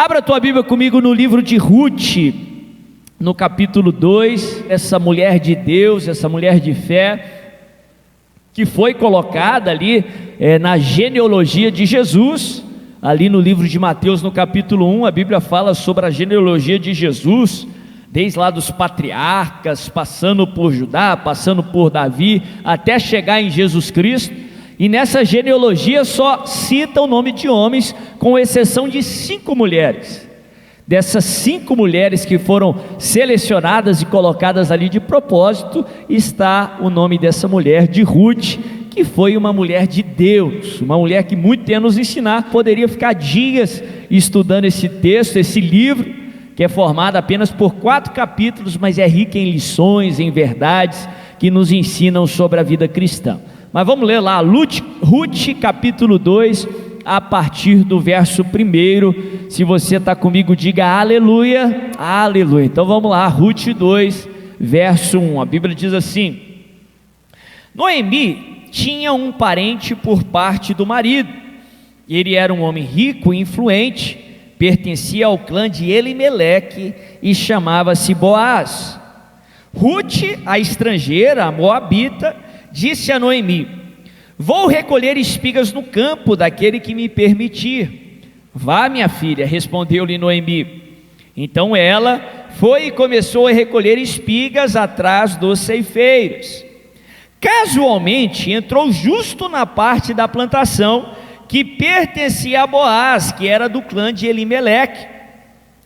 Abra a tua Bíblia comigo no livro de Ruth, no capítulo 2, essa mulher de Deus, essa mulher de fé, que foi colocada ali na genealogia de Jesus, ali no livro de Mateus, no capítulo 1, a Bíblia fala sobre a genealogia de Jesus, desde lá dos patriarcas, passando por Judá, passando por Davi, até chegar em Jesus Cristo. E nessa genealogia só cita o nome de homens, com exceção de 5 mulheres. Dessas 5 mulheres que foram selecionadas e colocadas ali de propósito, está o nome dessa mulher, de Ruth, que foi uma mulher de Deus, uma mulher que muito tem a nos ensinar. Poderia ficar dias estudando esse texto, esse livro, que é formado apenas por 4 capítulos, mas é rico em lições, em verdades, que nos ensinam sobre a vida cristã. Mas vamos ler lá, Ruth capítulo 2, a partir do verso 1. Se você está comigo, diga aleluia, aleluia. Então vamos lá, Ruth 2, verso 1, a Bíblia diz assim: Noemi tinha um parente por parte do marido. Ele era um homem rico e influente, pertencia ao clã de Elimeleque e chamava-se Boaz. Ruth, a estrangeira, a moabita, disse a Noemi: vou recolher espigas no campo daquele que me permitir. Vá, minha filha, respondeu-lhe Noemi. Então ela foi e começou a recolher espigas atrás dos ceifeiros. Casualmente entrou justo na parte da plantação que pertencia a Boaz, que era do clã de Elimeleque.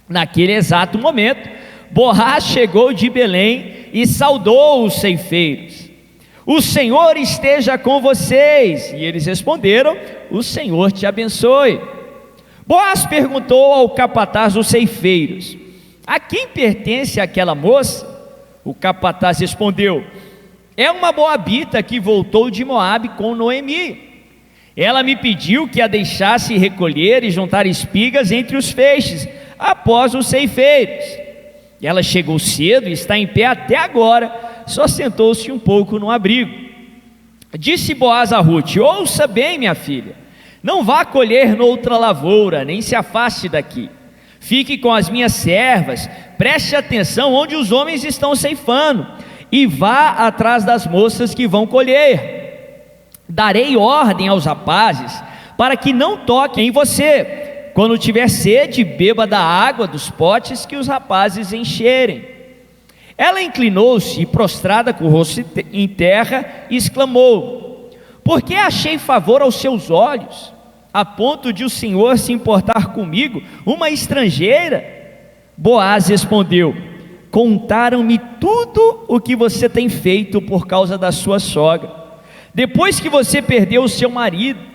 Naquele exato momento, Boaz chegou de Belém e saudou os ceifeiros: o Senhor esteja com vocês. E eles responderam: o Senhor te abençoe. Boaz perguntou ao capataz dos ceifeiros: a quem pertence aquela moça? O capataz respondeu: é uma moabita que voltou de Moabe com Noemi. Ela me pediu que a deixasse recolher e juntar espigas entre os feixes, após os ceifeiros. Ela chegou cedo e está em pé até agora, só sentou-se um pouco no abrigo. Disse Boaz a Ruth: ouça bem, minha filha, não vá colher noutra lavoura, nem se afaste daqui. Fique com as minhas servas, preste atenção onde os homens estão ceifando, e vá atrás das moças que vão colher. Darei ordem aos rapazes para que não toquem em você. Quando tiver sede, beba da água dos potes que os rapazes encherem. Ela inclinou-se e, prostrada com o rosto em terra, exclamou: porque achei favor aos seus olhos, a ponto de o Senhor se importar comigo, uma estrangeira? Boaz respondeu: contaram-me tudo o que você tem feito por causa da sua sogra, depois que você perdeu o seu marido.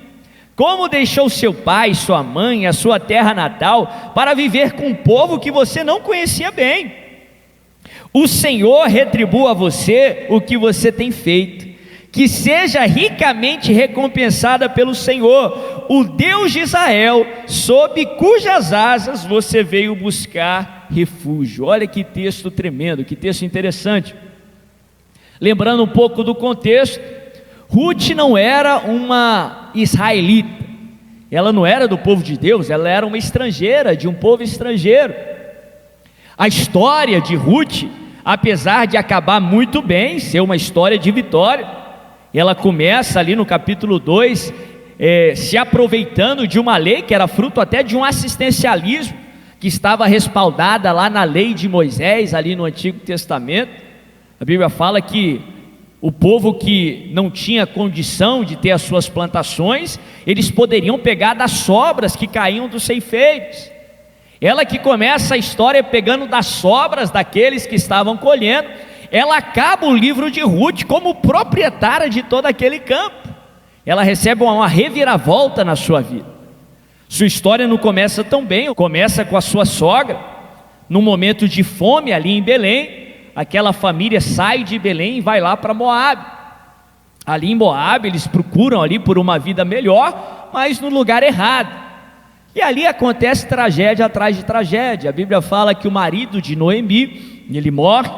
Como deixou seu pai, sua mãe, a sua terra natal, para viver com um povo que você não conhecia bem. O Senhor retribua a você o que você tem feito, que seja ricamente recompensada pelo Senhor, o Deus de Israel, sob cujas asas você veio buscar refúgio. Olha que texto tremendo, que texto interessante. Lembrando um pouco do contexto, Ruth não era uma israelita, ela não era do povo de Deus, ela era uma estrangeira, de um povo estrangeiro. A história de Ruth, apesar de acabar muito bem, ser uma história de vitória, ela começa ali no capítulo 2, se aproveitando de uma lei que era fruto até de um assistencialismo, que estava respaldada lá na lei de Moisés, ali no Antigo Testamento. A Bíblia fala que o povo que não tinha condição de ter as suas plantações, eles poderiam pegar das sobras que caíam dos ceifeiros. Ela que começa a história pegando das sobras daqueles que estavam colhendo, ela acaba o livro de Ruth como proprietária de todo aquele campo. Ela recebe uma reviravolta na sua vida. Sua história não começa tão bem, começa com a sua sogra, num momento de fome ali em Belém. Aquela família sai de Belém e vai lá para Moabe. Ali em Moabe eles procuram ali por uma vida melhor, mas no lugar errado. E ali acontece tragédia atrás de tragédia. A Bíblia fala que o marido de Noemi, ele morre.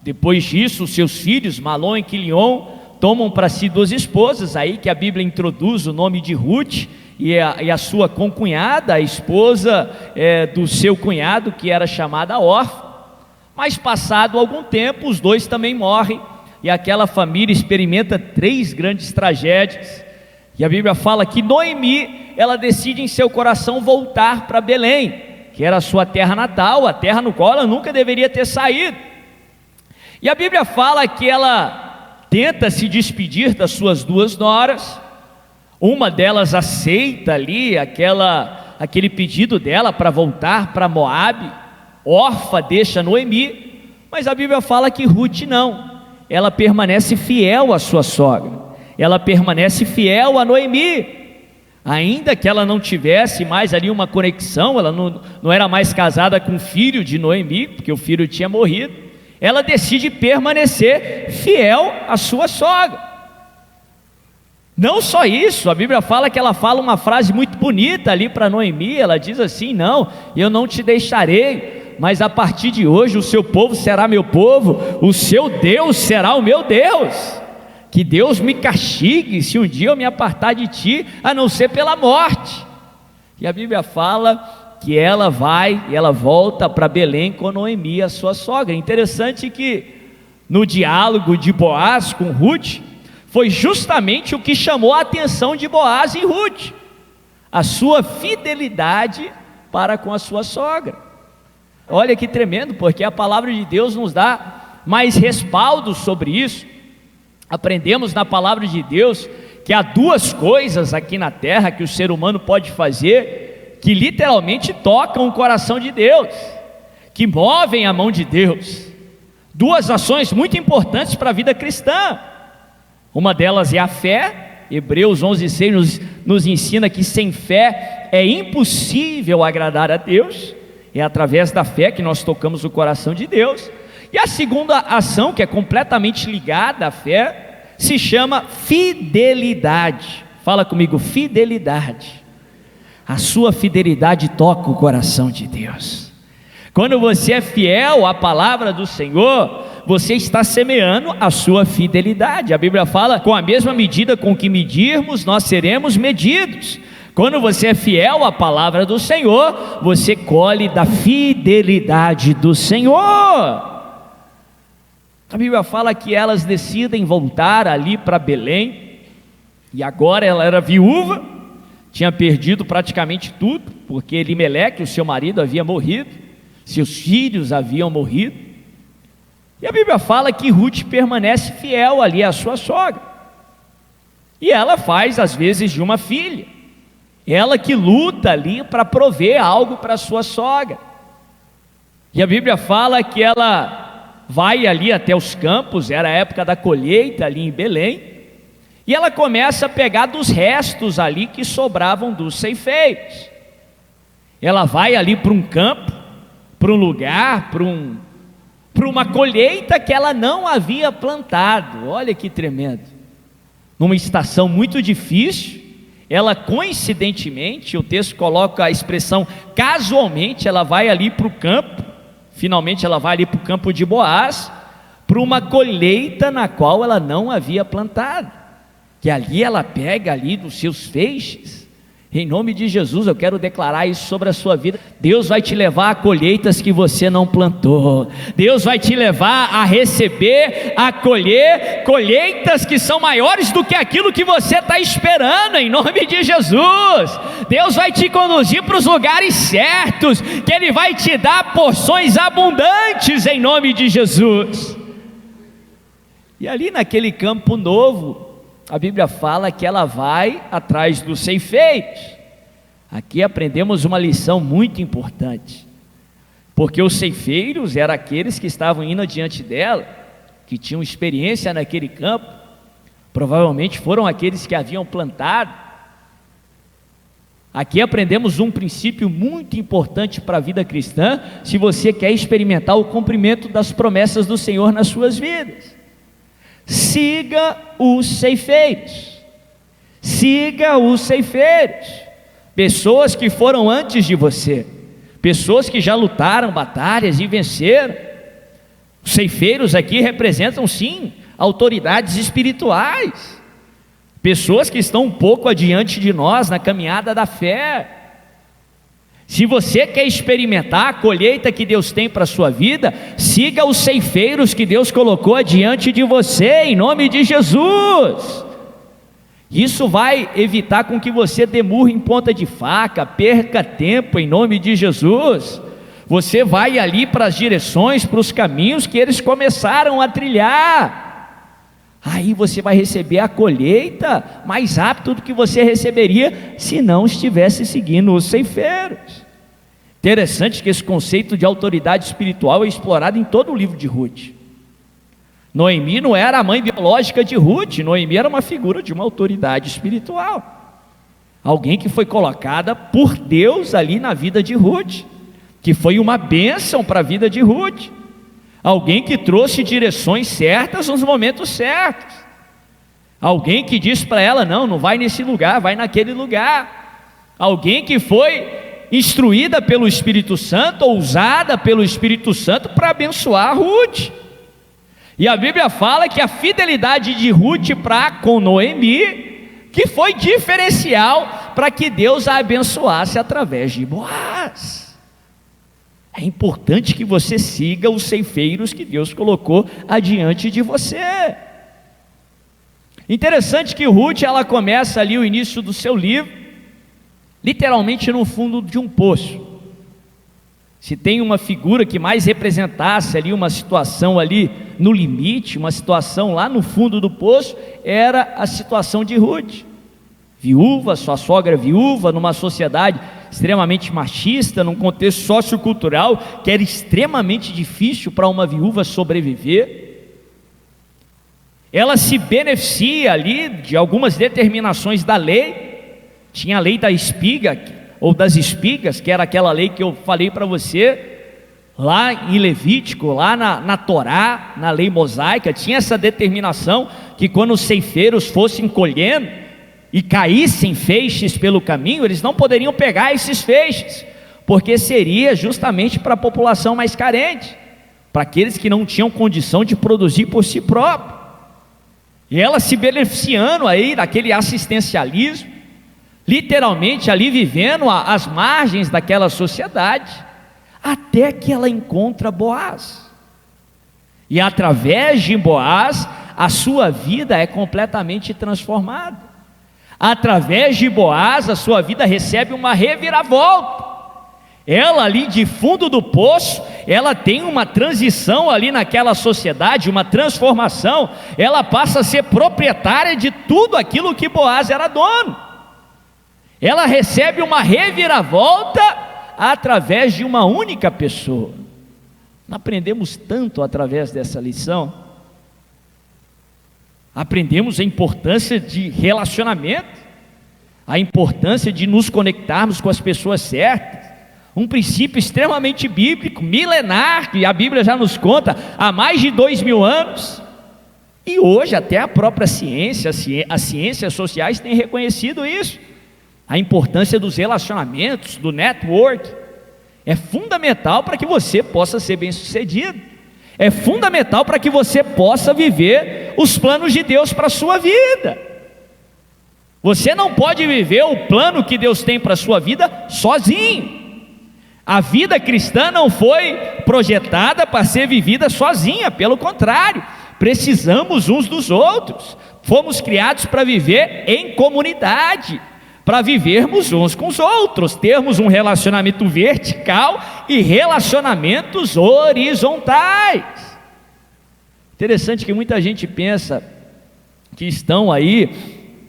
Depois disso, os seus filhos, Malom e Quilion, tomam para si 2 esposas, aí que a Bíblia introduz o nome de Ruth e a sua concunhada, a esposa do seu cunhado, que era chamada órfã. Mas passado algum tempo, os dois também morrem, e aquela família experimenta 3 grandes tragédias. E a Bíblia fala que Noemi, ela decide em seu coração voltar para Belém, que era a sua terra natal, a terra no qual ela nunca deveria ter saído. E a Bíblia fala que ela tenta se despedir das suas 2 noras. Uma delas aceita ali aquele pedido dela para voltar para Moabe. Órfã deixa Noemi, mas a Bíblia fala que Ruth não. Ela permanece fiel à sua sogra. Ela permanece fiel a Noemi. Ainda que ela não tivesse mais ali uma conexão, ela não era mais casada com o filho de Noemi, porque o filho tinha morrido. Ela decide permanecer fiel à sua sogra. Não só isso, a Bíblia fala que ela fala uma frase muito bonita ali para Noemi. Ela diz assim: não, eu não te deixarei, mas a partir de hoje o seu povo será meu povo, o seu Deus será o meu Deus. Que Deus me castigue se um dia eu me apartar de ti, a não ser pela morte. E a Bíblia fala que ela volta para Belém com Noemi, a sua sogra. Interessante que no diálogo de Boaz com Ruth, foi justamente o que chamou a atenção de Boaz em Ruth, a sua fidelidade para com a sua sogra. Olha que tremendo, porque a palavra de Deus nos dá mais respaldo sobre isso. Aprendemos na palavra de Deus que há 2 coisas aqui na terra que o ser humano pode fazer, que literalmente tocam o coração de Deus, que movem a mão de Deus. 2 ações muito importantes para a vida cristã. Uma delas é a fé. Hebreus 11:6 nos ensina que sem fé é impossível agradar a Deus. É através da fé que nós tocamos o coração de Deus. E a segunda ação, que é completamente ligada à fé, se chama fidelidade. Fala comigo, fidelidade. A sua fidelidade toca o coração de Deus. Quando você é fiel à palavra do Senhor, você está semeando a sua fidelidade. A Bíblia fala: com a mesma medida com que medirmos, nós seremos medidos. Quando você é fiel à palavra do Senhor, você colhe da fidelidade do Senhor. A Bíblia fala que elas decidem voltar ali para Belém, e agora ela era viúva, tinha perdido praticamente tudo, porque Elimeleque, o seu marido, havia morrido, seus filhos haviam morrido. E a Bíblia fala que Ruth permanece fiel ali à sua sogra, e ela faz às vezes de uma filha, ela que luta ali para prover algo para sua sogra. E a Bíblia fala que ela vai ali até os campos, era a época da colheita ali em Belém, e ela começa a pegar dos restos ali que sobravam dos ceifeiros. Ela vai ali para um campo, para um lugar, para uma colheita que ela não havia plantado. Olha que tremendo. Numa estação muito difícil, ela coincidentemente, o texto coloca a expressão casualmente, ela vai ali para o campo, finalmente ela vai ali para o campo de Boaz, para uma colheita na qual ela não havia plantado, que ali ela pega ali dos seus feixes. Em nome de Jesus, eu quero declarar isso sobre a sua vida. Deus vai te levar a colheitas que você não plantou. Deus vai te levar a receber, a colher colheitas que são maiores do que aquilo que você está esperando, em nome de Jesus. Deus vai te conduzir para os lugares certos, que Ele vai te dar porções abundantes, em nome de Jesus. E ali naquele campo novo, a Bíblia fala que ela vai atrás dos ceifeiros. Aqui aprendemos uma lição muito importante, porque os ceifeiros eram aqueles que estavam indo adiante dela, que tinham experiência naquele campo, provavelmente foram aqueles que haviam plantado. Aqui aprendemos um princípio muito importante para a vida cristã, se você quer experimentar o cumprimento das promessas do Senhor nas suas vidas. Siga os ceifeiros, siga os ceifeiros, pessoas que foram antes de você, pessoas que já lutaram batalhas e venceram. Os ceifeiros aqui representam sim autoridades espirituais, pessoas que estão um pouco adiante de nós na caminhada da fé. Se você quer experimentar a colheita que Deus tem para a sua vida, siga os ceifeiros que Deus colocou adiante de você, em nome de Jesus. Isso vai evitar com que você demurre em ponta de faca, perca tempo, em nome de Jesus. Você vai ali para as direções, para os caminhos que eles começaram a trilhar. Aí você vai receber a colheita mais rápido do que você receberia se não estivesse seguindo os ceifeiros. Interessante que esse conceito de autoridade espiritual é explorado em todo o livro de Ruth. Noemi não era a mãe biológica de Ruth, Noemi era uma figura de uma autoridade espiritual. Alguém que foi colocada por Deus ali na vida de Ruth, que foi uma bênção para a vida de Ruth. Alguém que trouxe direções certas nos momentos certos. Alguém que disse para ela, não vai nesse lugar, vai naquele lugar. Alguém que foi instruída pelo Espírito Santo, ou usada pelo Espírito Santo para abençoar Ruth. E a Bíblia fala que a fidelidade de Ruth para com Noemi, que foi diferencial para que Deus a abençoasse através de Boaz. É importante que você siga os ceifeiros que Deus colocou adiante de você. Interessante que Ruth, ela começa ali o início do seu livro, literalmente no fundo de um poço. Se tem uma figura que mais representasse ali uma situação ali no limite, uma situação lá no fundo do poço, era a situação de Ruth. Viúva, sua sogra viúva, numa sociedade extremamente machista, num contexto sociocultural que era extremamente difícil para uma viúva sobreviver. Ela se beneficia ali de algumas determinações da lei. Tinha a lei da espiga, ou das espigas, que era aquela lei que eu falei para você, lá em Levítico, lá na Torá, na lei mosaica, tinha essa determinação que quando os ceifeiros fossem colhendo, e caíssem feixes pelo caminho, eles não poderiam pegar esses feixes, porque seria justamente para a população mais carente, para aqueles que não tinham condição de produzir por si próprio. E ela se beneficiando aí daquele assistencialismo, literalmente ali vivendo às margens daquela sociedade, até que ela encontra Boaz. E através de Boaz, a sua vida é completamente transformada. Através de Boaz, a sua vida recebe uma reviravolta. Ela ali de fundo do poço, ela tem uma transição ali naquela sociedade, uma transformação. Ela passa a ser proprietária de tudo aquilo que Boaz era dono. Ela recebe uma reviravolta através de uma única pessoa. Aprendemos tanto através dessa lição. Aprendemos a importância de relacionamento, a importância de nos conectarmos com as pessoas certas, um princípio extremamente bíblico, milenar, que a Bíblia já nos conta há mais de 2000 anos, e hoje até a própria ciência, as ciências sociais têm reconhecido isso, a importância dos relacionamentos, do network, é fundamental para que você possa ser bem sucedido. É fundamental para que você possa viver os planos de Deus para a sua vida. Você não pode viver o plano que Deus tem para a sua vida sozinho. A vida cristã não foi projetada para ser vivida sozinha, pelo contrário, precisamos uns dos outros. Fomos criados para viver em comunidade, para vivermos uns com os outros, termos um relacionamento vertical e relacionamentos horizontais. Interessante que muita gente pensa que estão aí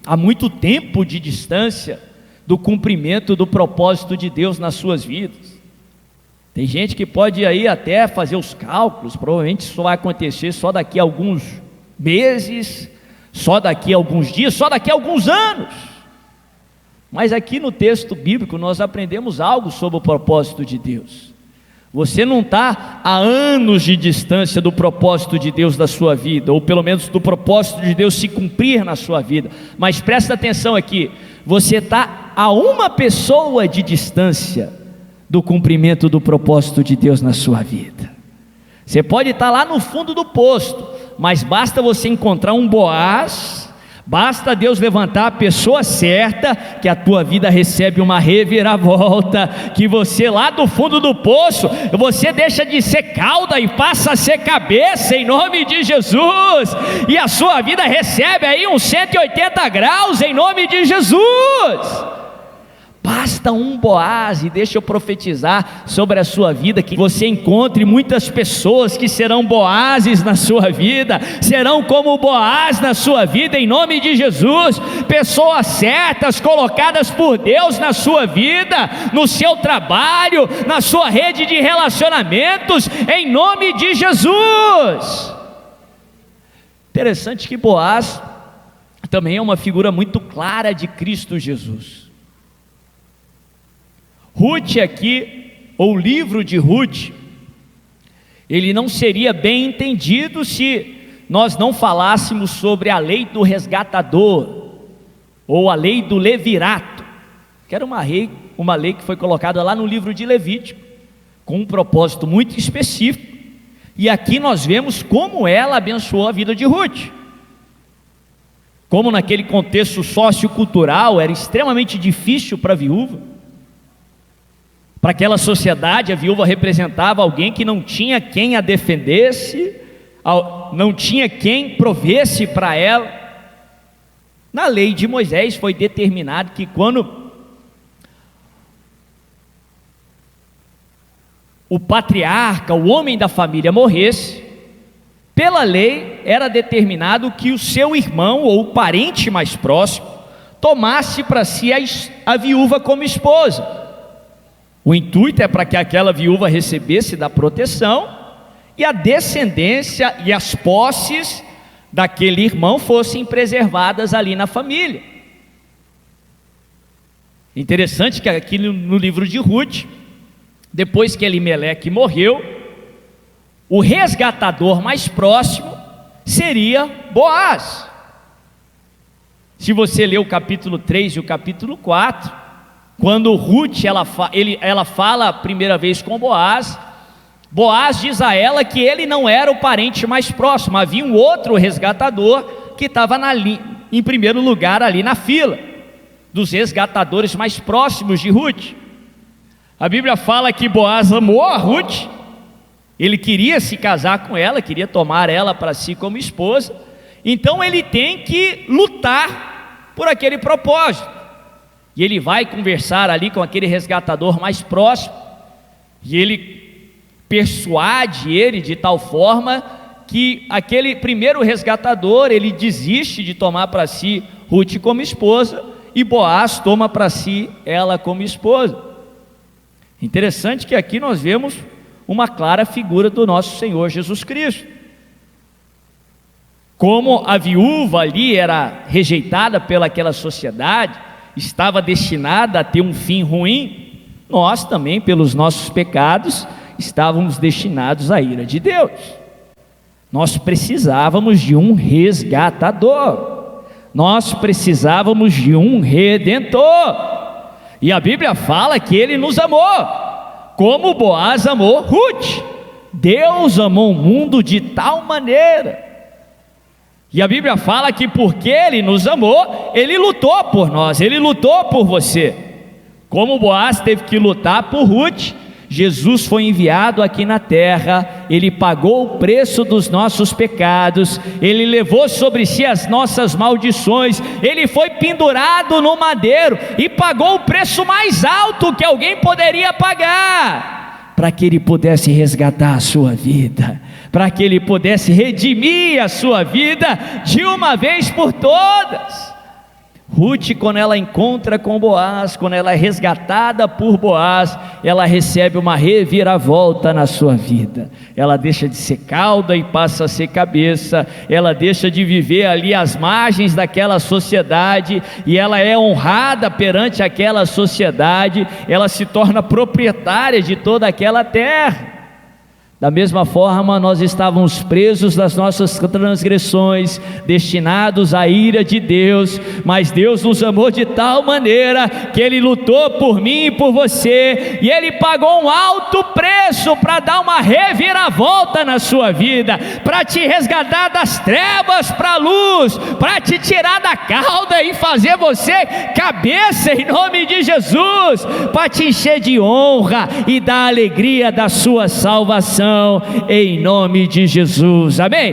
há muito tempo de distância do cumprimento do propósito de Deus nas suas vidas. Tem gente que pode aí até fazer os cálculos, provavelmente isso vai acontecer só daqui a alguns meses, só daqui a alguns dias, só daqui a alguns anos. Mas aqui no texto bíblico nós aprendemos algo sobre o propósito de Deus. Você não está há anos de distância do propósito de Deus da sua vida, ou pelo menos do propósito de Deus se cumprir na sua vida. Mas presta atenção aqui, você está a uma pessoa de distância do cumprimento do propósito de Deus na sua vida. Você pode estar lá no fundo do poço, mas basta você encontrar um Boaz, Basta Deus levantar a pessoa certa, que a tua vida recebe uma reviravolta, que você lá do fundo do poço, você deixa de ser cauda e passa a ser cabeça, em nome de Jesus, e a sua vida recebe aí uns 180 graus, em nome de Jesus. Basta um Boaz, e deixa eu profetizar sobre a sua vida, que você encontre muitas pessoas que serão Boazes na sua vida, serão como Boaz na sua vida, em nome de Jesus, pessoas certas, colocadas por Deus na sua vida, no seu trabalho, na sua rede de relacionamentos, em nome de Jesus. Interessante que Boaz também é uma figura muito clara de Cristo Jesus. Ruth aqui, ou o livro de Ruth, ele não seria bem entendido se nós não falássemos sobre a lei do resgatador, ou a lei do levirato, que era uma lei que foi colocada lá no livro de Levítico, com um propósito muito específico, e aqui nós vemos como ela abençoou a vida de Ruth. Como naquele contexto sociocultural era extremamente difícil para a viúva. Para aquela sociedade, a viúva representava alguém que não tinha quem a defendesse, não tinha quem provesse para ela. Na lei de Moisés foi determinado que quando o patriarca, o homem da família morresse, pela lei era determinado que o seu irmão ou o parente mais próximo tomasse para si a viúva como esposa. O intuito é para que aquela viúva recebesse da proteção e a descendência e as posses daquele irmão fossem preservadas ali na família. Interessante que aqui no livro de Ruth, depois que Elimeleque morreu, o resgatador mais próximo seria Boaz. Se você ler o capítulo 3 e o capítulo 4, quando Ruth ela fala a primeira vez com Boaz, Boaz diz a ela que ele não era o parente mais próximo, havia um outro resgatador que estava em primeiro lugar ali na fila, dos resgatadores mais próximos de Ruth. A Bíblia fala que Boaz amou a Ruth, ele queria se casar com ela, queria tomar ela para si como esposa, então ele tem que lutar por aquele propósito. E ele vai conversar ali com aquele resgatador mais próximo, e ele persuade ele de tal forma que aquele primeiro resgatador, ele desiste de tomar para si Ruth como esposa, e Boaz toma para si ela como esposa. Interessante que aqui nós vemos uma clara figura do nosso Senhor Jesus Cristo. Como a viúva ali era rejeitada pelaquela sociedade, estava destinada a ter um fim ruim, nós também, pelos nossos pecados, estávamos destinados à ira de Deus. Nós precisávamos de um resgatador, nós precisávamos de um redentor, e a Bíblia fala que ele nos amou, como Boaz amou Ruth. Deus amou o mundo de tal maneira, e a Bíblia fala que porque Ele nos amou, Ele lutou por nós, Ele lutou por você. Como Boaz teve que lutar por Ruth, Jesus foi enviado aqui na terra, Ele pagou o preço dos nossos pecados, Ele levou sobre si as nossas maldições, Ele foi pendurado no madeiro e pagou o preço mais alto que alguém poderia pagar, para que Ele pudesse resgatar a sua vida, para que Ele pudesse redimir a sua vida de uma vez por todas. Ruth, quando ela encontra com Boaz, quando ela é resgatada por Boaz, ela recebe uma reviravolta na sua vida. Ela deixa de ser cauda e passa a ser cabeça, ela deixa de viver ali às margens daquela sociedade, e ela é honrada perante aquela sociedade, ela se torna proprietária de toda aquela terra. Da mesma forma, nós estávamos presos nas nossas transgressões, destinados à ira de Deus, mas Deus nos amou de tal maneira que Ele lutou por mim e por você, e Ele pagou um alto preço para dar uma reviravolta na sua vida, para te resgatar das trevas para a luz, para te tirar da cauda e fazer você cabeça em nome de Jesus, para te encher de honra e da alegria da sua salvação em nome de Jesus, amém?